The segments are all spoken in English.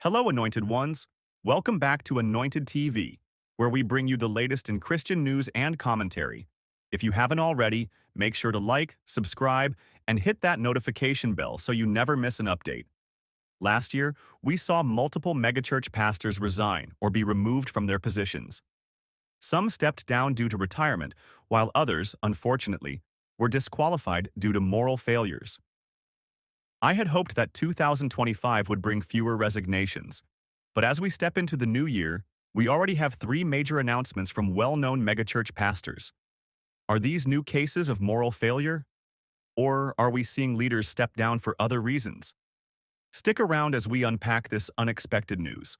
Hello, Anointed Ones. Welcome back to Anointed TV, where we bring you the latest in Christian news and commentary. If you haven't already, make sure to like, subscribe, and hit that notification bell so you never miss an update. Last year, we saw multiple megachurch pastors resign or be removed from their positions. Some stepped down due to retirement, while others, unfortunately, were disqualified due to moral failures. I had hoped that 2025 would bring fewer resignations, but as we step into the new year, we already have three major announcements from well-known megachurch pastors. Are these new cases of moral failure? Or are we seeing leaders step down for other reasons? Stick around as we unpack this unexpected news.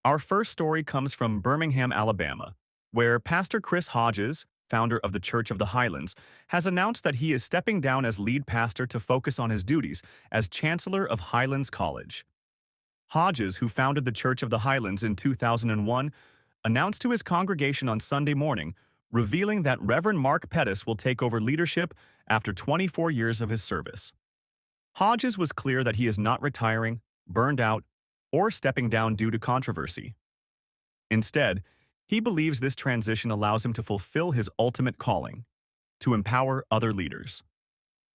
Our first story comes from Birmingham, Alabama, where Pastor Chris Hodges, founder of the Church of the Highlands, has announced that he is stepping down as lead pastor to focus on his duties as Chancellor of Highlands College. Hodges, who founded the Church of the Highlands in 2001, announced to his congregation on Sunday morning, revealing that Reverend Mark Pettis will take over leadership after 24 years of his service. Hodges was clear that he is not retiring, burned out, or stepping down due to controversy. Instead, he believes this transition allows him to fulfill his ultimate calling, to empower other leaders.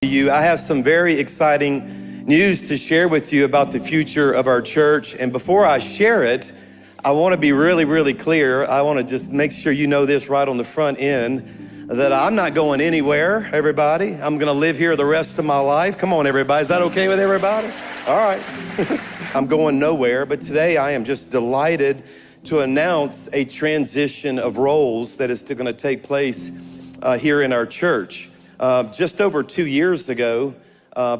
I have some very exciting news to share with you about the future of our church. And before I share it, I want to be really clear. I want to just make sure you know this right on the front end, that I'm not going anywhere, everybody. I'm going to live here the rest of my life. Come on, everybody. Is that okay with everybody? All right. I'm going nowhere, but today I am just delighted to announce a transition of roles that is going to take place here in our church. Just over 2 years ago,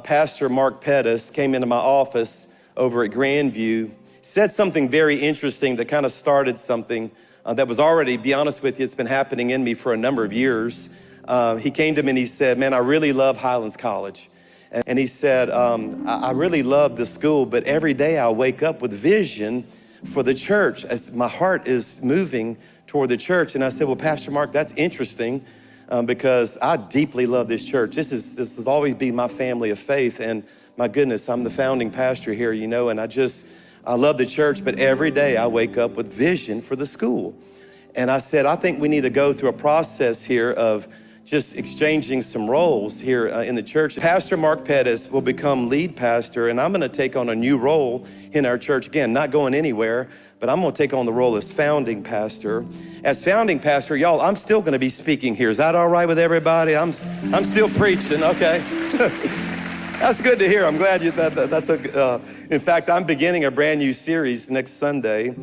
Pastor Mark Pettis came into my office over at Grandview, said something very interesting that kind of started something that was already, be honest with you, it's been happening in me for a number of years. He came to me and he said, man, I really love Highlands College. And he said, I really love the school, but every day I wake up with vision for the church as my heart is moving toward the church. And I said, well, Pastor Mark, that's interesting because I deeply love this church. This has always been my family of faith. And my goodness, I'm the founding pastor here, you know, and I love the church, but every day I wake up with vision for the school. And I said, I think we need to go through a process here of just exchanging some roles here in the church. Pastor Mark Pettis will become lead pastor, and I'm gonna take on a new role in our church. Again, not going anywhere, but I'm gonna take on the role as founding pastor. As founding pastor, y'all, I'm still gonna be speaking here. Is that all right with everybody? I'm still preaching, okay. That's good to hear. I'm glad in fact, I'm beginning a brand new series next Sunday.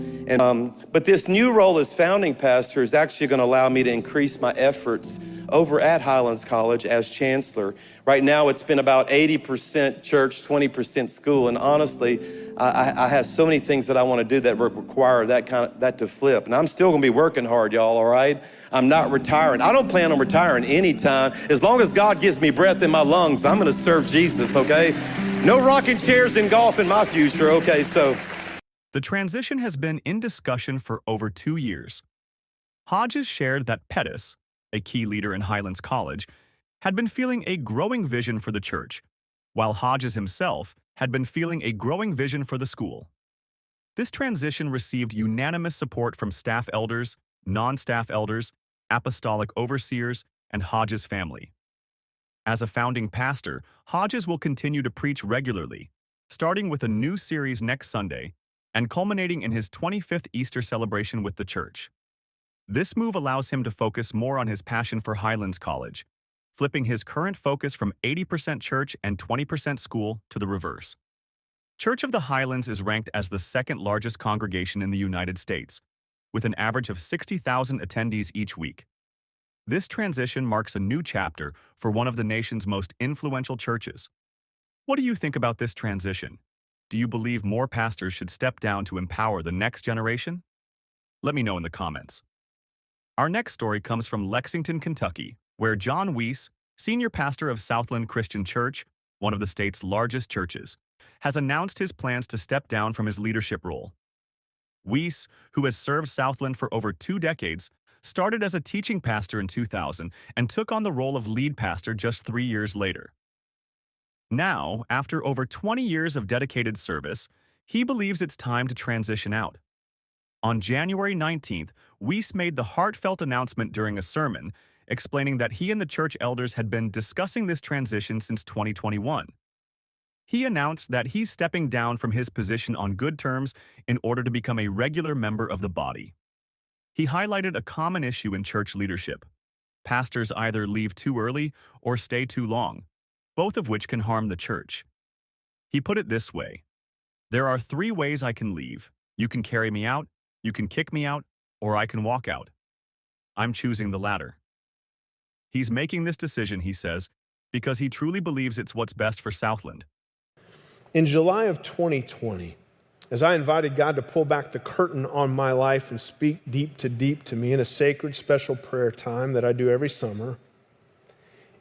But this new role as founding pastor is actually gonna allow me to increase my efforts over at Highlands College as chancellor. Right now, it's been about 80% church, 20% school. And honestly, I have so many things that I wanna do that require that to flip. And I'm still gonna be working hard, y'all, all right? I'm not retiring. I don't plan on retiring anytime. As long as God gives me breath in my lungs, I'm gonna serve Jesus, okay? No rocking chairs and golf in my future, okay, so. The transition has been in discussion for over 2 years. Hodges shared that Pettis, a key leader in Highlands College, had been feeling a growing vision for the church, while Hodges himself had been feeling a growing vision for the school. This transition received unanimous support from staff elders, non-staff elders, apostolic overseers, and Hodges' family. As a founding pastor, Hodges will continue to preach regularly, starting with a new series next Sunday and culminating in his 25th Easter celebration with the church. This move allows him to focus more on his passion for Highlands College, flipping his current focus from 80% church and 20% school to the reverse. Church of the Highlands is ranked as the second largest congregation in the United States, with an average of 60,000 attendees each week. This transition marks a new chapter for one of the nation's most influential churches. What do you think about this transition? Do you believe more pastors should step down to empower the next generation? Let me know in the comments. Our next story comes from Lexington, Kentucky, where John Whis, senior pastor of Southland Christian Church, one of the state's largest churches, has announced his plans to step down from his leadership role. Whis, who has served Southland for over 2 decades, started as a teaching pastor in 2000 and took on the role of lead pastor just 3 years later. Now, after over 20 years of dedicated service, He believes it's time to transition out. On January 19th, Whis made the heartfelt announcement during a sermon, explaining that he and the church elders had been discussing this transition since 2021. He announced that he's stepping down from his position on good terms in order to become a regular member of the body. He highlighted a common issue in church leadership. Pastors either leave too early or stay too long, both of which can harm the church. He put it this way: "There are 3 ways I can leave. You can carry me out, you can kick me out, or I can walk out. I'm choosing the latter." He's making this decision, he says, because he truly believes it's what's best for Southland. In July of 2020, as I invited God to pull back the curtain on my life and speak deep to me in a sacred special prayer time that I do every summer,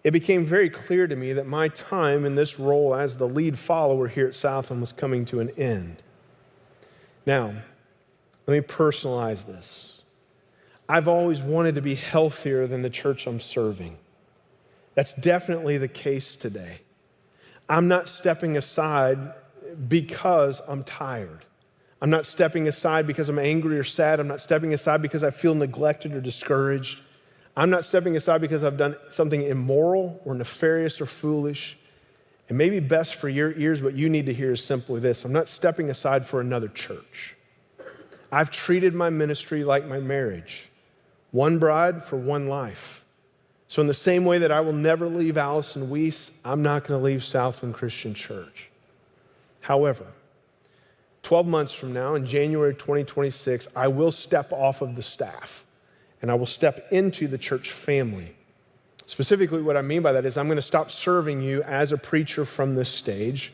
it became very clear to me that my time in this role as the lead follower here at Southland was coming to an end. Now, let me personalize this. I've always wanted to be healthier than the church I'm serving. That's definitely the case today. I'm not stepping aside because I'm tired. I'm not stepping aside because I'm angry or sad. I'm not stepping aside because I feel neglected or discouraged. I'm not stepping aside because I've done something immoral or nefarious or foolish. And maybe best for your ears, what you need to hear is simply this: I'm not stepping aside for another church. I've treated my ministry like my marriage. One bride for one life. So in the same way that I will never leave Allison Whis, I'm not going to leave Southland Christian Church. However, 12 months from now, in January 2026, I will step off of the staff and I will step into the church family. Specifically, what I mean by that is I'm going to stop serving you as a preacher from this stage,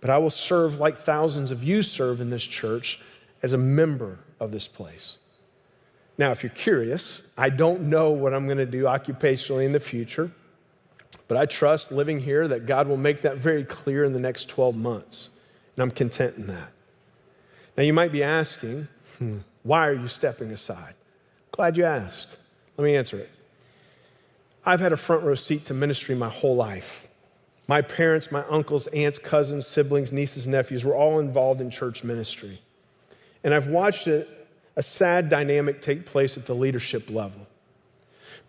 but I will serve like thousands of you serve in this church as a member of this place. Now, if you're curious, I don't know what I'm going to do occupationally in the future, but I trust living here that God will make that very clear in the next 12 months, and I'm content in that. Now, you might be asking, why are you stepping aside? Glad you asked. Let me answer it. I've had a front row seat to ministry my whole life. My parents, my uncles, aunts, cousins, siblings, nieces, nephews were all involved in church ministry. And I've watched a sad dynamic take place at the leadership level.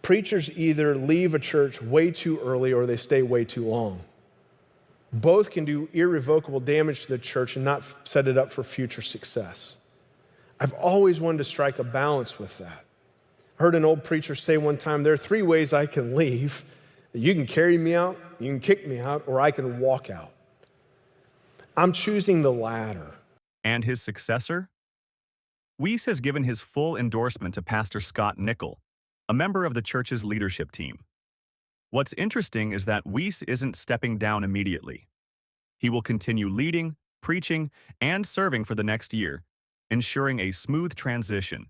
Preachers either leave a church way too early or they stay way too long. Both can do irrevocable damage to the church and not set it up for future success. I've always wanted to strike a balance with that. I heard an old preacher say one time, there are 3 ways I can leave. You can carry me out, you can kick me out, or I can walk out. I'm choosing the latter. And his successor? Whis has given his full endorsement to Pastor Scott Nickel, a member of the church's leadership team. What's interesting is that Whis isn't stepping down immediately. He will continue leading, preaching, and serving for the next year, ensuring a smooth transition.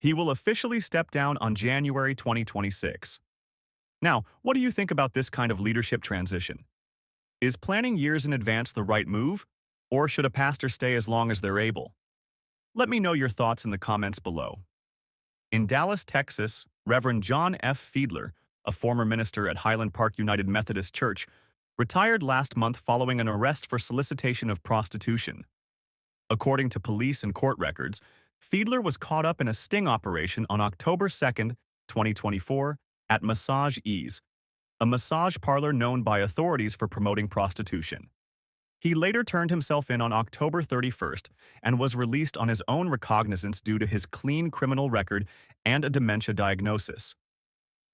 He will officially step down on January 2026. Now, what do you think about this kind of leadership transition? Is planning years in advance the right move, or should a pastor stay as long as they're able? Let me know your thoughts in the comments below. In Dallas, Texas, Reverend John F. Fiedler, a former minister at Highland Park United Methodist Church, retired last month following an arrest for solicitation of prostitution. According to police and court records, Fiedler was caught up in a sting operation on October 2nd, 2024, at Massage Ease, a massage parlor known by authorities for promoting prostitution. He later turned himself in on October 31st and was released on his own recognizance due to his clean criminal record and a dementia diagnosis.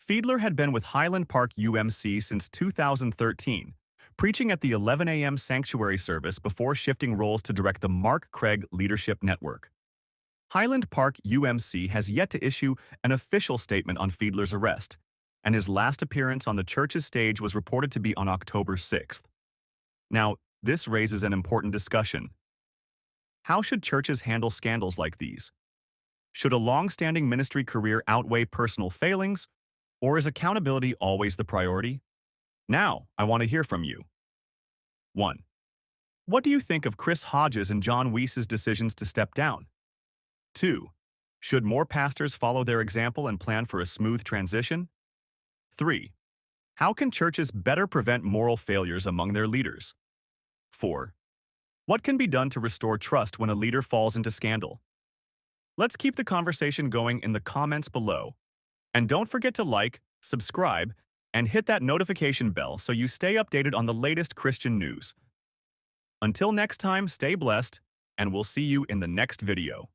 Fiedler had been with Highland Park UMC since 2013, preaching at the 11 a.m. sanctuary service before shifting roles to direct the Mark Craig Leadership Network. Highland Park UMC has yet to issue an official statement on Fiedler's arrest, and his last appearance on the church's stage was reported to be on October 6th. Now, this raises an important discussion. How should churches handle scandals like these? Should a long-standing ministry career outweigh personal failings, or is accountability always the priority? Now, I want to hear from you. 1. What do you think of Chris Hodges and John Whis' decisions to step down? 2. Should more pastors follow their example and plan for a smooth transition? 3. How can churches better prevent moral failures among their leaders? 4. What can be done to restore trust when a leader falls into scandal? Let's keep the conversation going in the comments below. And don't forget to like, subscribe, and hit that notification bell so you stay updated on the latest Christian news. Until next time, stay blessed, and we'll see you in the next video.